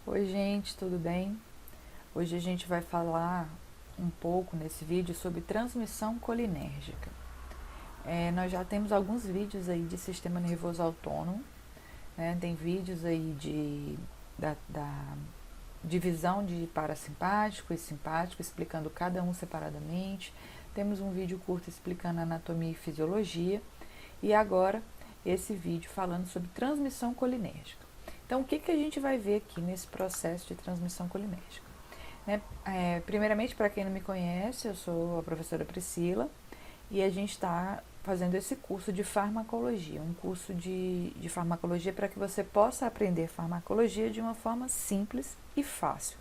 Oi gente, tudo bem? Hoje a gente vai falar um pouco nesse vídeo sobre transmissão colinérgica. Nós já temos alguns vídeos aí de sistema nervoso autônomo, né? Tem vídeos aí da divisão de parasimpático e simpático, explicando cada um separadamente. Temos um vídeo curto explicando anatomia e fisiologia. E agora esse vídeo falando sobre transmissão colinérgica. Então, o que a gente vai ver aqui nesse processo de transmissão colinérgica? Primeiramente, para quem não me conhece, eu sou a professora Priscila e a gente está fazendo esse curso de farmacologia, um curso de farmacologia para que você possa aprender farmacologia de uma forma simples e fácil,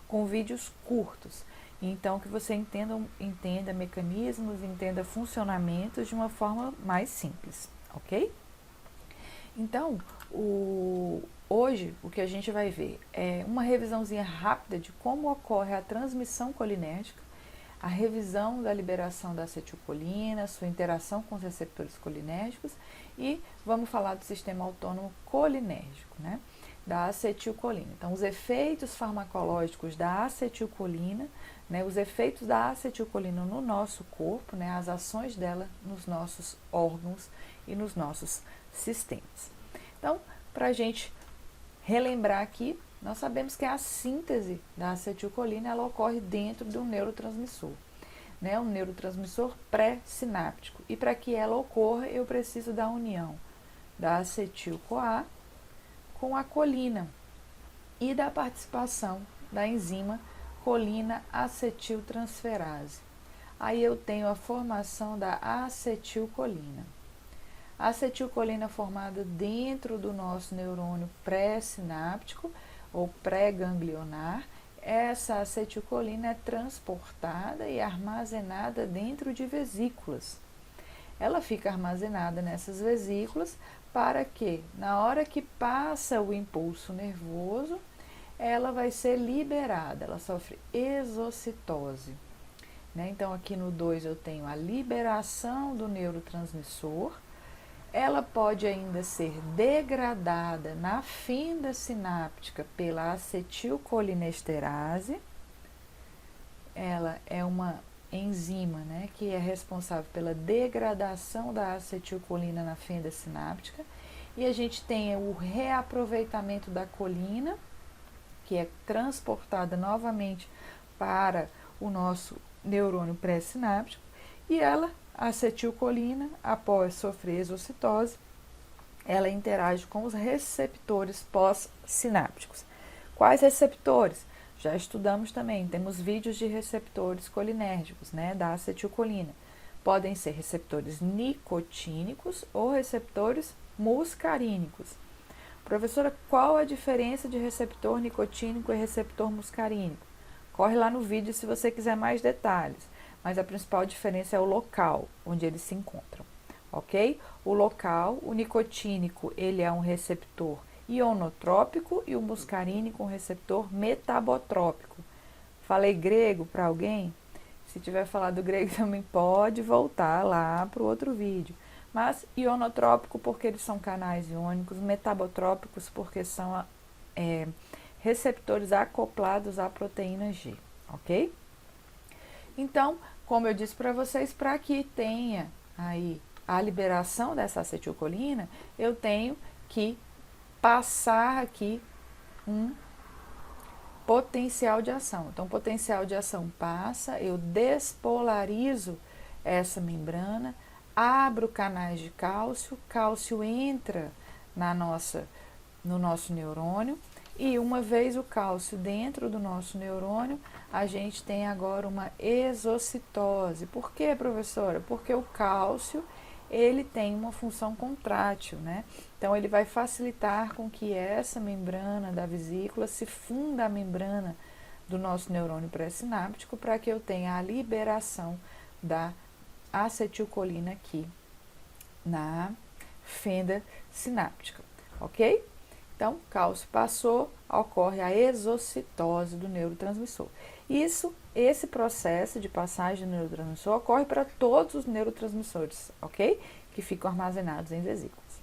com vídeos curtos. Então, que você entenda mecanismos, entenda funcionamentos de uma forma mais simples, ok? Então, hoje o que a gente vai ver é uma revisãozinha rápida de como ocorre a transmissão colinérgica, a revisão da liberação da acetilcolina, sua interação com os receptores colinérgicos e vamos falar do sistema autônomo colinérgico, né? Da acetilcolina. Então, os efeitos farmacológicos da acetilcolina, né, os efeitos da acetilcolina no nosso corpo, né, as ações dela nos nossos órgãos e nos nossos sistemas. Então, para a gente relembrar aqui, nós sabemos que a síntese da acetilcolina ela ocorre dentro do neurotransmissor, né, um neurotransmissor pré-sináptico. E para que ela ocorra, eu preciso da união da acetil-CoA com a colina e da participação da enzima colina-acetiltransferase. Aí eu tenho a formação da acetilcolina. A acetilcolina formada dentro do nosso neurônio pré-sináptico ou pré-ganglionar, essa acetilcolina é transportada e armazenada dentro de vesículas. Ela fica armazenada nessas vesículas para que, na hora que passa o impulso nervoso, ela vai ser liberada, ela sofre exocitose. Né? Então, aqui no 2 eu tenho a liberação do neurotransmissor. Ela pode ainda ser degradada na fenda sináptica pela acetilcolinesterase. Ela é uma enzima, né, que é responsável pela degradação da acetilcolina na fenda sináptica. E a gente tem o reaproveitamento da colina, que é transportada novamente para o nosso neurônio pré-sináptico. E ela, a acetilcolina, após sofrer exocitose, ela interage com os receptores pós-sinápticos. Quais receptores? Já estudamos também, temos vídeos de receptores colinérgicos, né, da acetilcolina. Podem ser receptores nicotínicos ou receptores muscarínicos. Professora, qual a diferença de receptor nicotínico e receptor muscarínico? Corre lá no vídeo se você quiser mais detalhes, mas a principal diferença é o local onde eles se encontram, ok? O local, o nicotínico, ele é um receptor ionotrópico e o muscarínico um receptor metabotrópico. Falei grego para alguém? Se tiver falado grego também pode voltar lá para o outro vídeo. Mas ionotrópico porque eles são canais iônicos, metabotrópicos porque são receptores acoplados à proteína G, ok? Então, como eu disse para vocês, para que tenha aí a liberação dessa acetilcolina, eu tenho que passar aqui um potencial de ação. Então, o potencial de ação passa, eu despolarizo essa membrana, abro canais de cálcio, cálcio entra no nosso neurônio, e uma vez o cálcio dentro do nosso neurônio, a gente tem agora uma exocitose. Por quê, professora? Porque o cálcio, ele tem uma função contrátil, né? Então, ele vai facilitar com que essa membrana da vesícula se funda a membrana do nosso neurônio pré-sináptico para que eu tenha a liberação da acetilcolina aqui na fenda sináptica, ok? Então, cálcio passou, ocorre a exocitose do neurotransmissor. Esse processo de passagem do neurotransmissor ocorre para todos os neurotransmissores, ok? Que ficam armazenados em vesículas.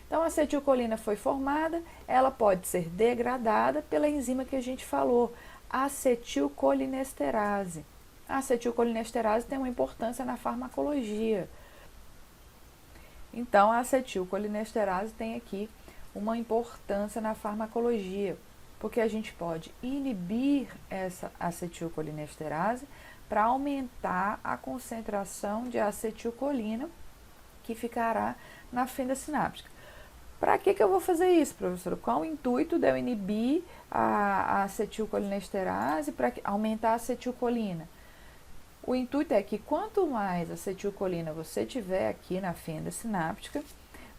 Então, a acetilcolina foi formada, ela pode ser degradada pela enzima que a gente falou, acetilcolinesterase. A acetilcolinesterase tem uma importância na farmacologia. Então, a acetilcolinesterase tem aqui uma importância na farmacologia, porque a gente pode inibir essa acetilcolinesterase para aumentar a concentração de acetilcolina que ficará na fenda sináptica. Para que eu vou fazer isso, professora? Qual o intuito de eu inibir a acetilcolinesterase para aumentar a acetilcolina? O intuito é que quanto mais acetilcolina você tiver aqui na fenda sináptica,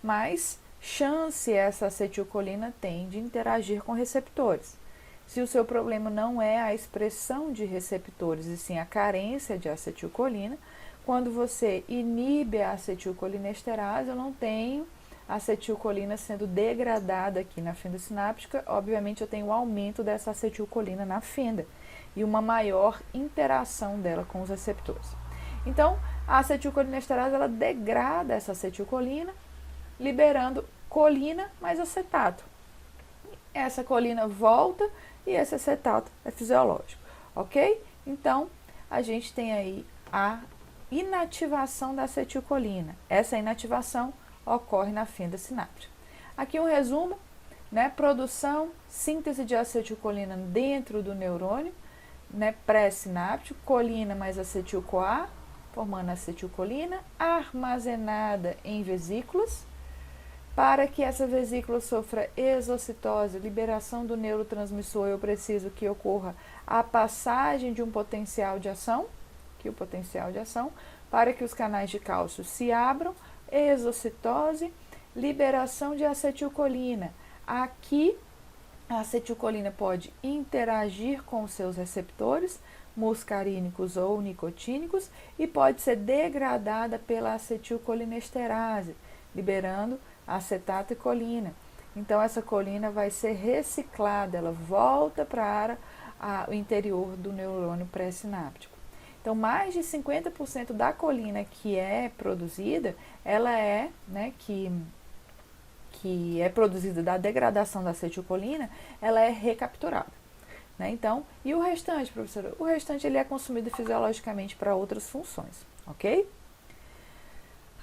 mais chance essa acetilcolina tem de interagir com receptores. Se o seu problema não é a expressão de receptores, e sim a carência de acetilcolina, quando você inibe a acetilcolinesterase, eu não tenho acetilcolina sendo degradada aqui na fenda sináptica, obviamente eu tenho o aumento dessa acetilcolina na fenda e uma maior interação dela com os receptores. Então, a acetilcolinesterase ela degrada essa acetilcolina, liberando colina mais acetato. Essa colina volta e esse acetato é fisiológico, ok? Então, a gente tem aí a inativação da acetilcolina. Essa inativação ocorre na fenda sináptica. Aqui um resumo, né? Produção, síntese de acetilcolina dentro do neurônio, né? Pré-sináptico, colina mais acetil-CoA, formando acetilcolina, armazenada em vesículas, para que essa vesícula sofra exocitose, liberação do neurotransmissor, eu preciso que ocorra a passagem de um potencial de ação, para que os canais de cálcio se abram, exocitose, liberação de acetilcolina. Aqui, a acetilcolina pode interagir com os seus receptores, muscarínicos ou nicotínicos, e pode ser degradada pela acetilcolinesterase, liberando acetato e colina. Então, essa colina vai ser reciclada, ela volta para o interior do neurônio pré-sináptico. Então, mais de 50% da colina que é produzida, ela é, né, que é produzida da degradação da acetilcolina, ela é recapturada. Né? Então, e o restante, professora? O restante ele é consumido fisiologicamente para outras funções, ok?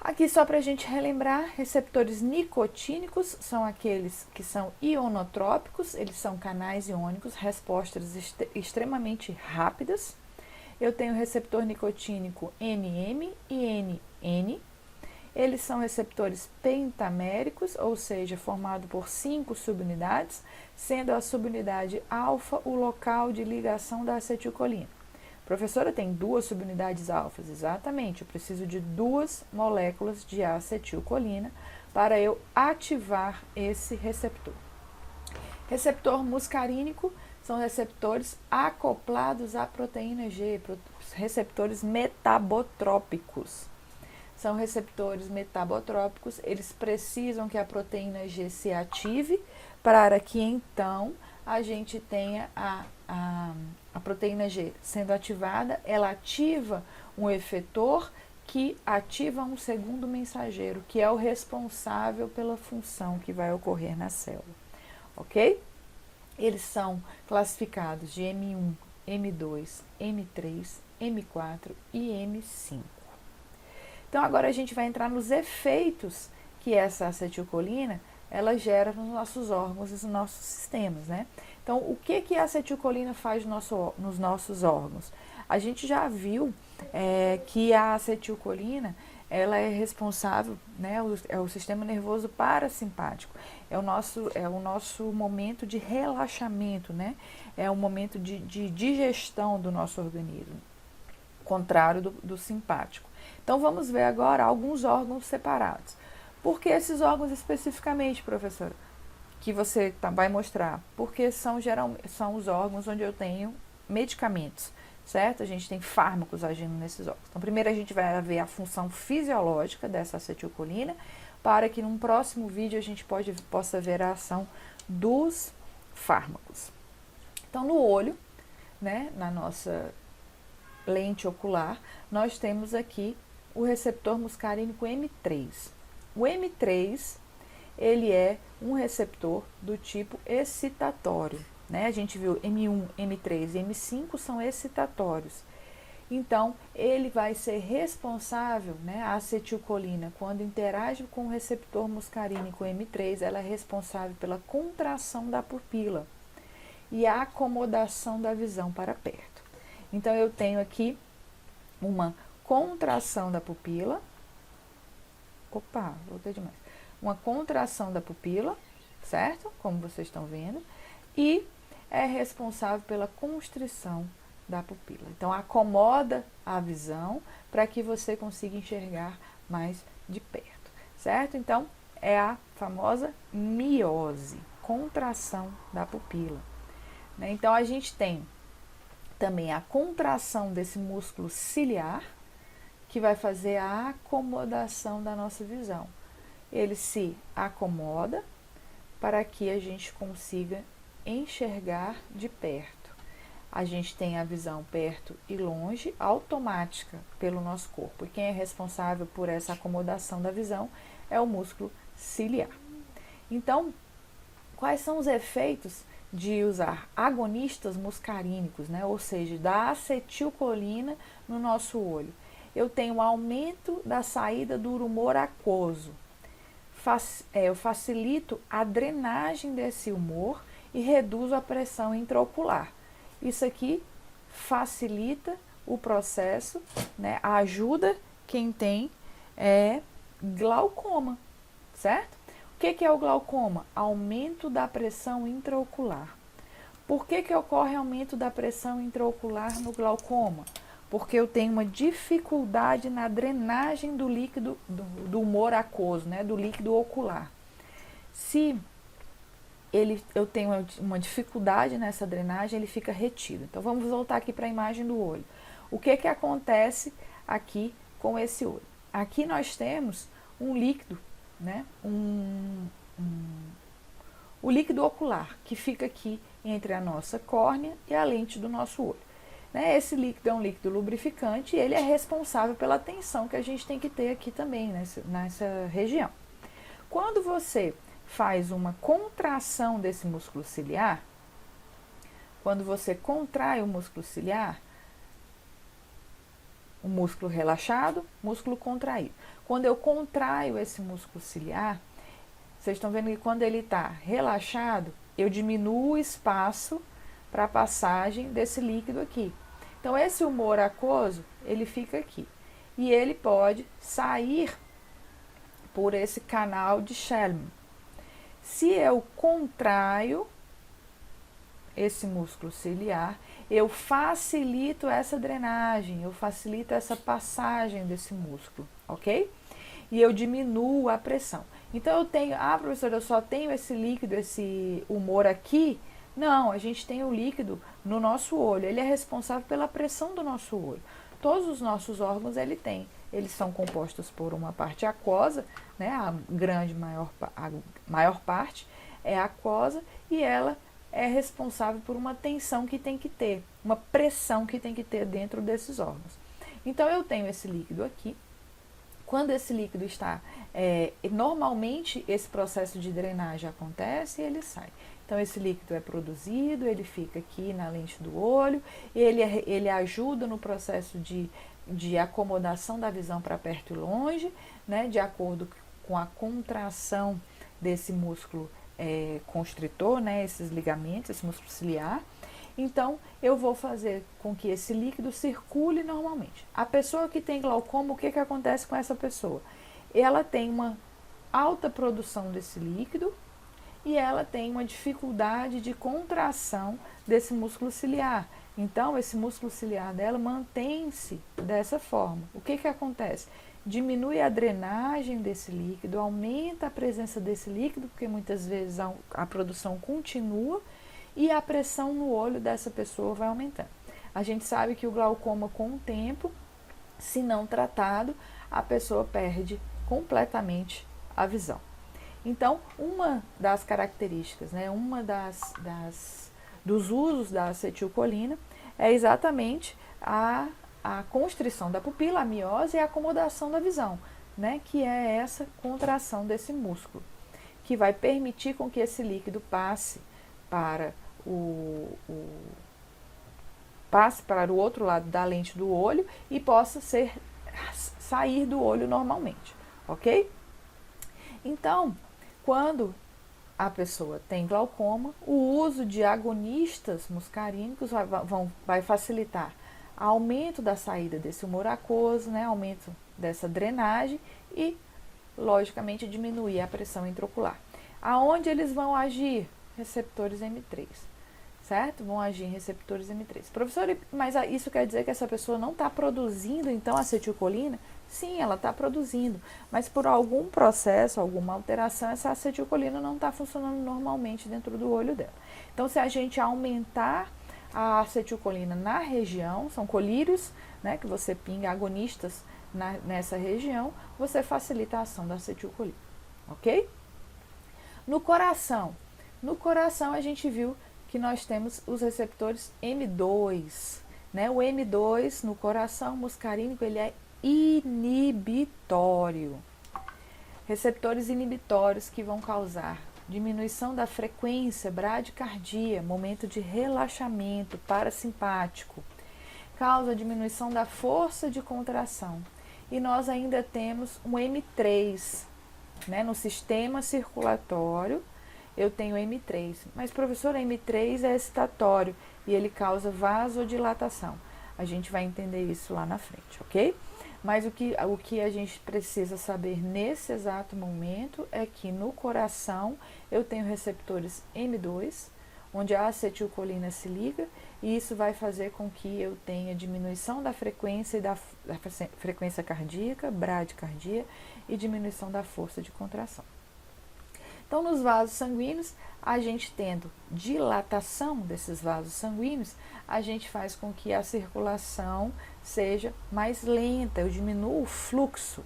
Aqui só para a gente relembrar, receptores nicotínicos são aqueles que são ionotrópicos, eles são canais iônicos, respostas extremamente rápidas. Eu tenho o receptor nicotínico MM e NN. Eles são receptores pentaméricos, ou seja, formado por 5 subunidades, sendo a subunidade alfa o local de ligação da acetilcolina. Professora, tem 2 subunidades alfas? Exatamente, eu preciso de 2 moléculas de acetilcolina para eu ativar esse receptor. Receptor muscarínico são receptores acoplados à proteína G, receptores metabotrópicos. São receptores metabotrópicos, eles precisam que a proteína G se ative para que então a gente tenha a proteína G sendo ativada, ela ativa um efetor que ativa um segundo mensageiro, que é o responsável pela função que vai ocorrer na célula, ok? Eles são classificados de M1, M2, M3, M4 e M5. Então, agora a gente vai entrar nos efeitos que essa acetilcolina ela gera nos nossos órgãos e nos nossos sistemas, né? Então, o que a acetilcolina faz nos nossos órgãos? A gente já viu que a acetilcolina ela é responsável, né? É o sistema nervoso parasimpático, é o nosso momento de relaxamento, né? É o momento de digestão do nosso organismo, contrário do simpático. Então, vamos ver agora alguns órgãos separados. Por que esses órgãos especificamente, professora? Que você vai mostrar. Porque são os órgãos onde eu tenho medicamentos, certo? A gente tem fármacos agindo nesses órgãos. Então, primeiro a gente vai ver a função fisiológica dessa acetilcolina, para que num próximo vídeo a gente possa ver a ação dos fármacos. Então, no olho, né, na nossa lente ocular, nós temos aqui o receptor muscarínico M3. O M3, ele é um receptor do tipo excitatório, né? A gente viu M1, M3 e M5 são excitatórios. Então, ele vai ser responsável, né, a acetilcolina, quando interage com o receptor muscarínico M3, ela é responsável pela contração da pupila e a acomodação da visão para perto. Então, eu tenho aqui uma contração da pupila. Opa, voltei demais. Uma contração da pupila, certo? Como vocês estão vendo. E é responsável pela constrição da pupila. Então, acomoda a visão para que você consiga enxergar mais de perto, certo? Então, é a famosa miose, contração da pupila, né? Então, a gente tem também a contração desse músculo ciliar, que vai fazer a acomodação da nossa visão. Ele se acomoda para que a gente consiga enxergar de perto. A gente tem a visão perto e longe, automática pelo nosso corpo. E quem é responsável por essa acomodação da visão é o músculo ciliar. Então, quais são os efeitos de usar agonistas muscarínicos, né? Ou seja, da acetilcolina no nosso olho? Eu tenho um aumento da saída do humor aquoso. Eu facilito a drenagem desse humor e reduzo a pressão intraocular. Isso aqui facilita o processo, né? Ajuda quem tem glaucoma, certo? O que é o glaucoma? Aumento da pressão intraocular. Por que ocorre aumento da pressão intraocular no glaucoma? Porque eu tenho uma dificuldade na drenagem do líquido, do humor aquoso, né? Do líquido ocular. Se eu tenho uma dificuldade nessa drenagem, ele fica retido. Então, vamos voltar aqui para a imagem do olho. O que acontece aqui com esse olho? Aqui nós temos um líquido, né? O líquido ocular, que fica aqui entre a nossa córnea e a lente do nosso olho. Né? Esse líquido é um líquido lubrificante e ele é responsável pela tensão que a gente tem que ter aqui também, nessa região. Quando você faz uma contração desse músculo ciliar, quando você contrai o músculo ciliar, o músculo relaxado, músculo contraído. Quando eu contraio esse músculo ciliar, vocês estão vendo que quando ele está relaxado, eu diminuo o espaço para a passagem desse líquido aqui. Então, esse humor aquoso, ele fica aqui. E ele pode sair por esse canal de Schelm. Se eu contraio esse músculo ciliar, eu facilito essa drenagem, eu facilito essa passagem desse músculo, ok? E eu diminuo a pressão. Então, eu tenho, professora, eu só tenho esse líquido, esse humor aqui? Não, a gente tem o líquido no nosso olho, ele é responsável pela pressão do nosso olho. Todos os nossos órgãos eles são compostos por uma parte aquosa, né, a maior parte é aquosa e ela é responsável por uma tensão que tem que ter, uma pressão que tem que ter dentro desses órgãos. Então, eu tenho esse líquido aqui. Quando esse líquido está, normalmente esse processo de drenagem acontece e ele sai. Então, esse líquido é produzido, ele fica aqui na lente do olho, ele ajuda no processo de acomodação da visão para perto e longe, né, de acordo com a contração desse músculo constritor, né, esses ligamentos, esse músculo ciliar. Então, eu vou fazer com que esse líquido circule normalmente. A pessoa que tem glaucoma, o que acontece com essa pessoa? Ela tem uma alta produção desse líquido e ela tem uma dificuldade de contração desse músculo ciliar. Então, esse músculo ciliar dela mantém-se dessa forma. O que acontece? Diminui a drenagem desse líquido, aumenta a presença desse líquido, porque muitas vezes a produção continua e a pressão no olho dessa pessoa vai aumentando. A gente sabe que o glaucoma, com o tempo, se não tratado, a pessoa perde completamente a visão. Então, uma das características, né, dos usos da acetilcolina é exatamente a constrição da pupila, a miose e a acomodação da visão, né, que é essa contração desse músculo, que vai permitir com que esse líquido passe para passe para o outro lado da lente do olho e possa sair do olho normalmente, ok? Então, quando a pessoa tem glaucoma, o uso de agonistas muscarínicos vai facilitar aumento da saída desse humor aquoso, né, aumento dessa drenagem e, logicamente, diminuir a pressão intraocular. Aonde eles vão agir? Receptores M3, certo? Vão agir em receptores M3. Professor, mas isso quer dizer que essa pessoa não está produzindo, então, acetilcolina? Sim, ela está produzindo, mas por algum processo, alguma alteração, essa acetilcolina não está funcionando normalmente dentro do olho dela. Então, se a gente aumentar a acetilcolina na região, são colírios, né, que você pinga agonistas nessa região, você facilita a ação da acetilcolina, ok? No coração a gente viu que nós temos os receptores M2, né? O M2 no coração muscarínico, ele é inibitório. Receptores inibitórios que vão causar diminuição da frequência, bradicardia, momento de relaxamento parasimpático, causa diminuição da força de contração. E nós ainda temos um M3, né? No sistema circulatório, eu tenho M3, mas professor, M3 é excitatório e ele causa vasodilatação. A gente vai entender isso lá na frente, ok? Mas o que a gente precisa saber nesse exato momento é que no coração eu tenho receptores M2, onde a acetilcolina se liga, e isso vai fazer com que eu tenha diminuição da frequência da frequência cardíaca, bradicardia, e diminuição da força de contração. Então, nos vasos sanguíneos, a gente tendo dilatação desses vasos sanguíneos, a gente faz com que a circulação seja mais lenta, eu diminuo o fluxo.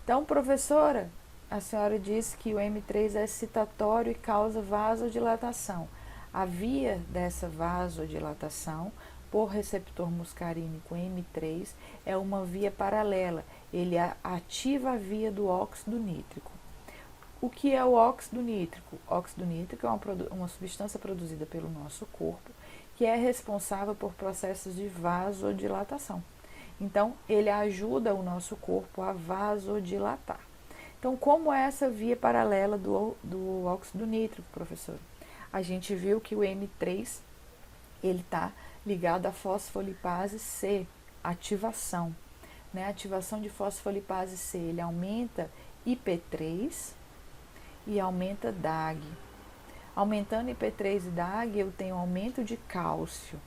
Então, professora, a senhora disse que o M3 é excitatório e causa vasodilatação. A via dessa vasodilatação por receptor muscarínico M3 é uma via paralela, ele ativa a via do óxido nítrico. O que é o óxido nítrico? O óxido nítrico é uma substância produzida pelo nosso corpo que é responsável por processos de vasodilatação. Então, ele ajuda o nosso corpo a vasodilatar. Então, como é essa via paralela do óxido nítrico, professor? A gente viu que o M3 ele está ligado à fosfolipase C, ativação. Né? A ativação de fosfolipase C, ele aumenta IP3 e aumenta DAG. Aumentando IP3 e DAG, eu tenho aumento de cálcio.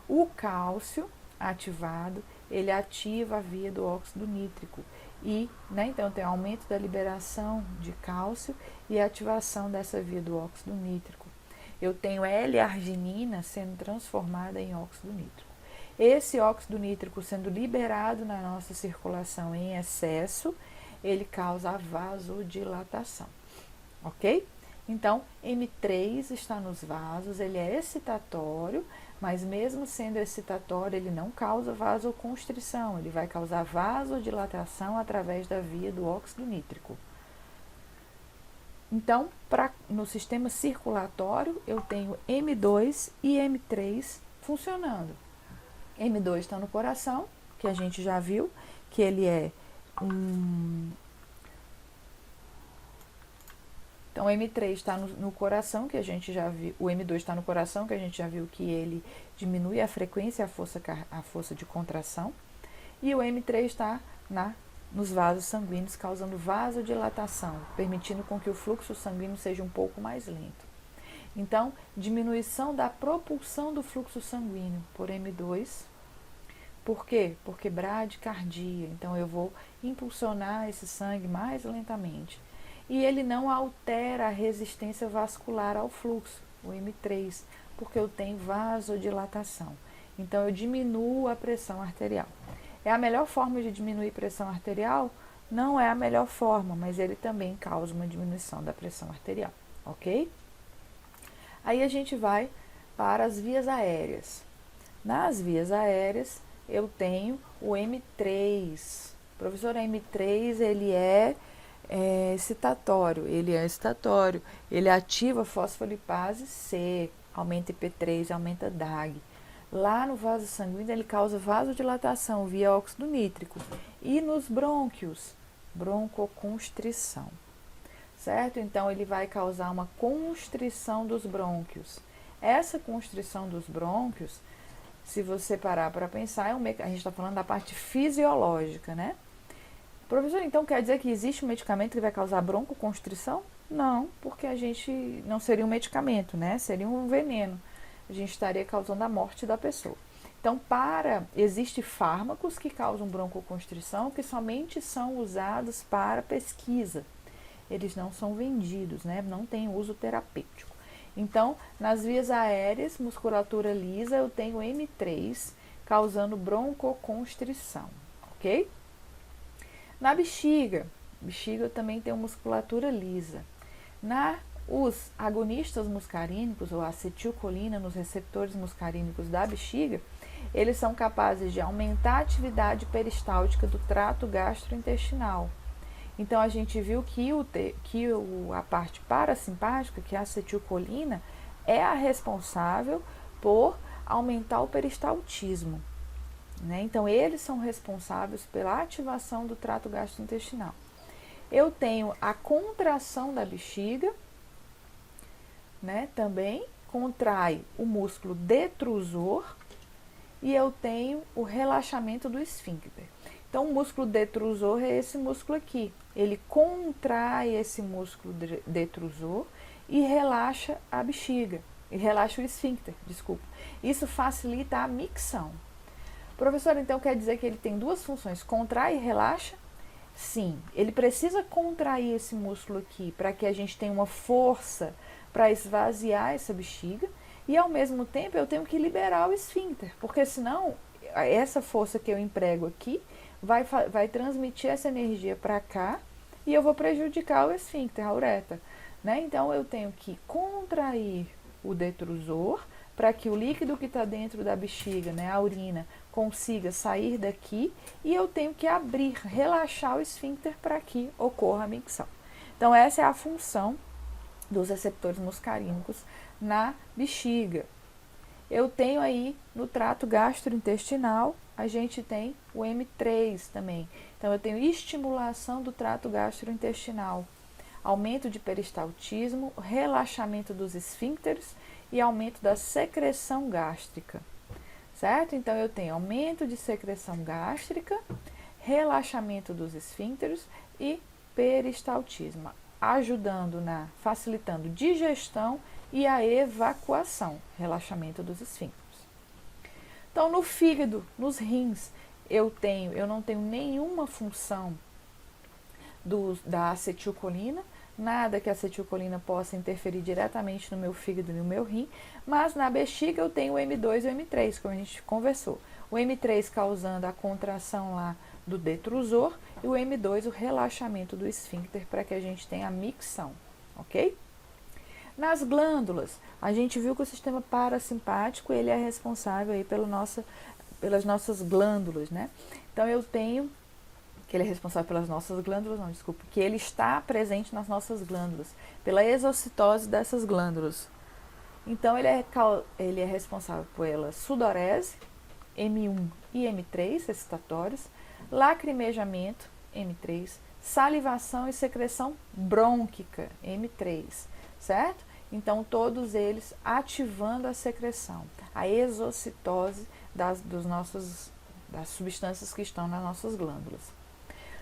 O cálcio ativado, ele ativa a via do óxido nítrico. E, né, então, eu tenho aumento da liberação de cálcio e ativação dessa via do óxido nítrico. Eu tenho L-arginina sendo transformada em óxido nítrico. Esse óxido nítrico sendo liberado na nossa circulação em excesso, ele causa a vasodilatação. Ok? Então, M3 está nos vasos, ele é excitatório, mas mesmo sendo excitatório, ele não causa vasoconstrição, ele vai causar vasodilatação através da via do óxido nítrico. Então, no sistema circulatório, eu tenho M2 e M3 funcionando. M2 está no coração, que a gente já viu, que ele é Então, o M3 está no coração, que a gente já viu, o M2 está no coração, que a gente já viu que ele diminui a frequência e a força de contração. E o M3 está nos vasos sanguíneos, causando vasodilatação, permitindo com que o fluxo sanguíneo seja um pouco mais lento. Então, diminuição da propulsão do fluxo sanguíneo por M2. Por quê? Porque bradicardia. Então, eu vou impulsionar esse sangue mais lentamente. E ele não altera a resistência vascular ao fluxo, o M3, porque eu tenho vasodilatação. Então, eu diminuo a pressão arterial. É a melhor forma de diminuir pressão arterial? Não é a melhor forma, mas ele também causa uma diminuição da pressão arterial, ok? Aí a gente vai para as vias aéreas. Nas vias aéreas, eu tenho o M3. Professor, M3, ele é é excitatório, ele é excitatório, ele ativa a fosfolipase C, aumenta IP3, aumenta DAG. Lá no vaso sanguíneo ele causa vasodilatação via óxido nítrico. E nos brônquios, broncoconstrição, certo? Então ele vai causar uma constrição dos brônquios. Essa constrição dos brônquios, se você parar para pensar, a gente está falando da parte fisiológica, né? Professor, então quer dizer que existe um medicamento que vai causar broncoconstrição? Não, porque a gente não seria um medicamento, né? Seria um veneno. A gente estaria causando a morte da pessoa. Então, existem fármacos que causam broncoconstrição que somente são usados para pesquisa. Eles não são vendidos, né? Não tem uso terapêutico. Então, nas vias aéreas, musculatura lisa, eu tenho M3 causando broncoconstrição, ok? Na bexiga eu também tenho musculatura lisa. Os agonistas muscarínicos, ou acetilcolina nos receptores muscarínicos da bexiga, eles são capazes de aumentar a atividade peristáltica do trato gastrointestinal. Então, a gente viu que a parte parasimpática, que é a acetilcolina, é a responsável por aumentar o peristaltismo. Né? Então, eles são responsáveis pela ativação do trato gastrointestinal. Eu tenho a contração da bexiga, né? Também contrai o músculo detrusor, e eu tenho o relaxamento do esfíncter. Então, o músculo detrusor é esse músculo aqui. Ele contrai esse músculo detrusor e relaxa a bexiga, e relaxa o esfíncter, desculpa. Isso facilita a micção. Professor, então quer dizer que ele tem duas funções, contrai e relaxa? Sim, ele precisa contrair esse músculo aqui para que a gente tenha uma força para esvaziar essa bexiga, e ao mesmo tempo eu tenho que liberar o esfíncter, porque senão essa força que eu emprego aqui vai transmitir essa energia para cá e eu vou prejudicar o esfíncter, a uretra, né? Então eu tenho que contrair o detrusor para que o líquido que está dentro da bexiga, né, a urina, consiga sair daqui, e eu tenho que abrir, relaxar o esfíncter para que ocorra a micção. Então, essa é a função dos receptores muscarínicos na bexiga. Eu tenho aí no trato gastrointestinal, a gente tem o M3 também. Então, eu tenho estimulação do trato gastrointestinal, aumento de peristaltismo, relaxamento dos esfíncteres e aumento da secreção gástrica, certo? Então, eu tenho aumento de secreção gástrica, relaxamento dos esfíncteres e peristaltismo, facilitando digestão e a evacuação, relaxamento dos esfíncteres. Então, no fígado, nos rins, eu não tenho nenhuma função da acetilcolina, nada que a acetilcolina possa interferir diretamente no meu fígado e no meu rim, mas na bexiga eu tenho o M2 e o M3, como a gente conversou. O M3 causando a contração lá do detrusor e o M2 o relaxamento do esfíncter para que a gente tenha a micção, ok? Nas glândulas, a gente viu que o sistema parasimpático ele é responsável aí pelas nossas glândulas, né? Então eu tenho que ele é responsável pelas nossas glândulas, não, desculpa, que ele está presente nas nossas glândulas, pela exocitose dessas glândulas. Então, ele é responsável pela sudorese, M1 e M3, excitatórios, lacrimejamento, M3, salivação e secreção brônquica, M3, certo? Então, todos eles ativando a secreção, a exocitose das substâncias que estão nas nossas glândulas.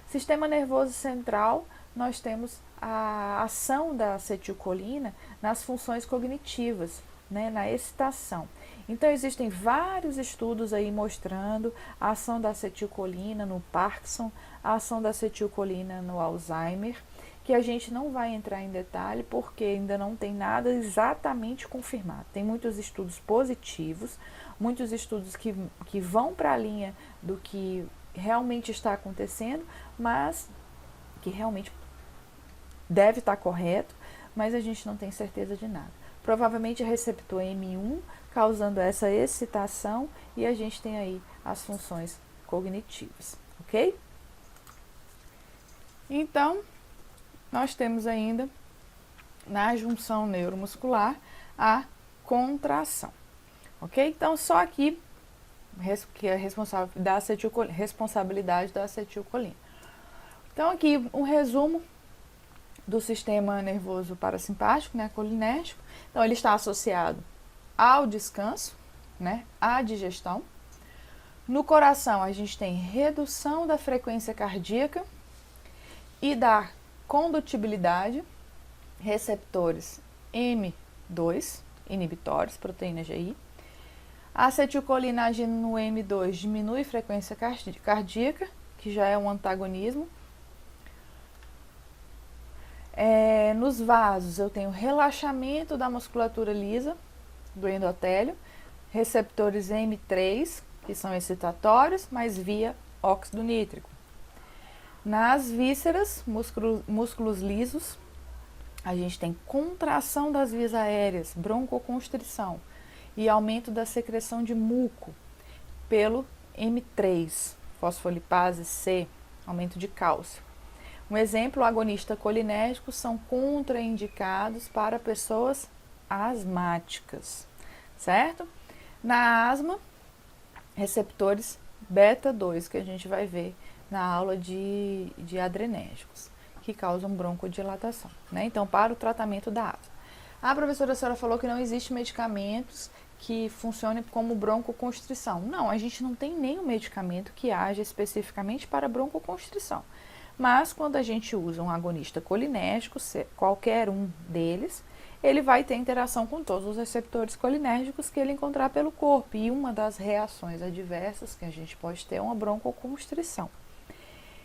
Sistema nervoso central, nós temos a ação da acetilcolina nas funções cognitivas, né, na excitação. Então, existem vários estudos aí mostrando a ação da acetilcolina no Parkinson, a ação da acetilcolina no Alzheimer, que a gente não vai entrar em detalhe porque ainda não tem nada exatamente confirmado. Tem muitos estudos positivos, muitos estudos que vão para a linha do que realmente está acontecendo, mas que realmente deve estar correto, mas a gente não tem certeza de nada. Provavelmente é receptor M1 causando essa excitação e a gente tem aí as funções cognitivas, ok? Então, nós temos ainda, na junção neuromuscular, a contração, ok? Então, só aqui, que é responsabilidade da acetilcolina. Então, aqui, um resumo do sistema nervoso parasimpático, né, colinérgico. Então, ele está associado ao descanso, né, à digestão. No coração, a gente tem redução da frequência cardíaca e da condutibilidade, receptores M2, inibitórios, proteína GI. A acetilcolina agindo no M2 diminui frequência cardíaca, que já é um antagonismo. Nos vasos, eu tenho relaxamento da musculatura lisa, do endotélio, receptores M3, que são excitatórios, mas via óxido nítrico. Nas vísceras, músculos lisos, a gente tem contração das vias aéreas, broncoconstrição e aumento da secreção de muco pelo M3, fosfolipase C, aumento de cálcio. Um exemplo, agonistas colinérgicos são contraindicados para pessoas asmáticas, certo? Na asma, receptores beta 2, que a gente vai ver na aula de adrenérgicos, que causam broncodilatação, né? Então, para o tratamento da asma. A professora Sara falou que não existe medicamentos que funcionem como broncoconstrição. Não, a gente não tem nenhum medicamento que haja especificamente para broncoconstrição. Mas, quando a gente usa um agonista colinérgico, qualquer um deles, ele vai ter interação com todos os receptores colinérgicos que ele encontrar pelo corpo. E uma das reações adversas que a gente pode ter é uma broncoconstrição.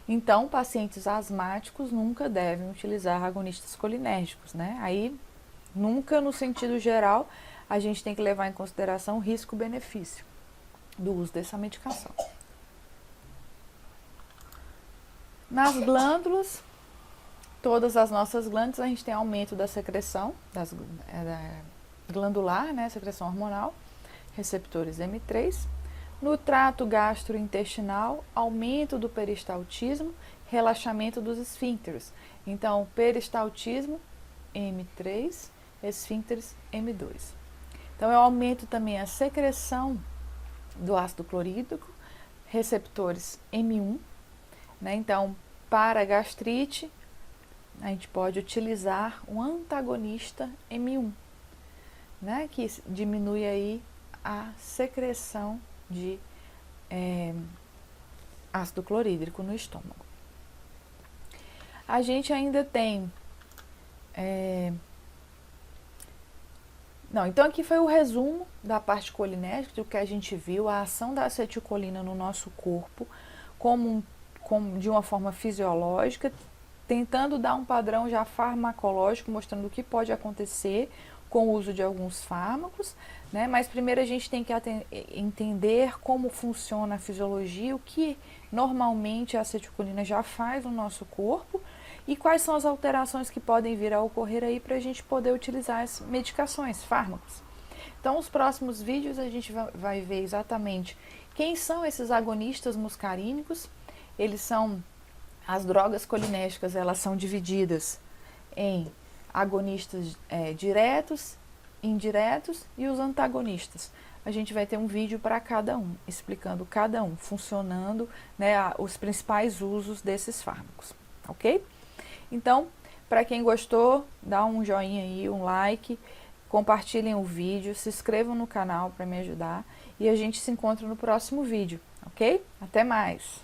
Então, pacientes asmáticos nunca devem utilizar agonistas colinérgicos, né? Aí, nunca no sentido geral, a gente tem que levar em consideração o risco-benefício do uso dessa medicação. Nas glândulas, todas as nossas glândulas, a gente tem aumento da secreção glandular, né, secreção hormonal, receptores M3. No trato gastrointestinal, aumento do peristaltismo, relaxamento dos esfíncteres. Então, peristaltismo, M3, esfíncteres, M2. Então, eu aumento também a secreção do ácido clorídrico, receptores M1, né? Então, para gastrite, a gente pode utilizar um antagonista M1, né? Que diminui aí a secreção de ácido clorídrico no estômago. A gente ainda tem... então aqui foi o resumo da parte colinérgica, do que a gente viu, a ação da acetilcolina no nosso corpo, de uma forma fisiológica, tentando dar um padrão já farmacológico, mostrando o que pode acontecer com o uso de alguns fármacos, né? Mas primeiro a gente tem que entender como funciona a fisiologia, o que normalmente a acetilcolina já faz no nosso corpo e quais são as alterações que podem vir a ocorrer aí para a gente poder utilizar as medicações, fármacos. Então, os próximos vídeos a gente vai ver exatamente quem são esses agonistas muscarínicos. Eles são, as drogas colinérgicas, elas são divididas em agonistas diretos, indiretos e os antagonistas. A gente vai ter um vídeo para cada um, explicando cada um, funcionando, né, os principais usos desses fármacos, ok? Então, para quem gostou, dá um joinha aí, um like, compartilhem o vídeo, se inscrevam no canal para me ajudar e a gente se encontra no próximo vídeo, ok? Até mais!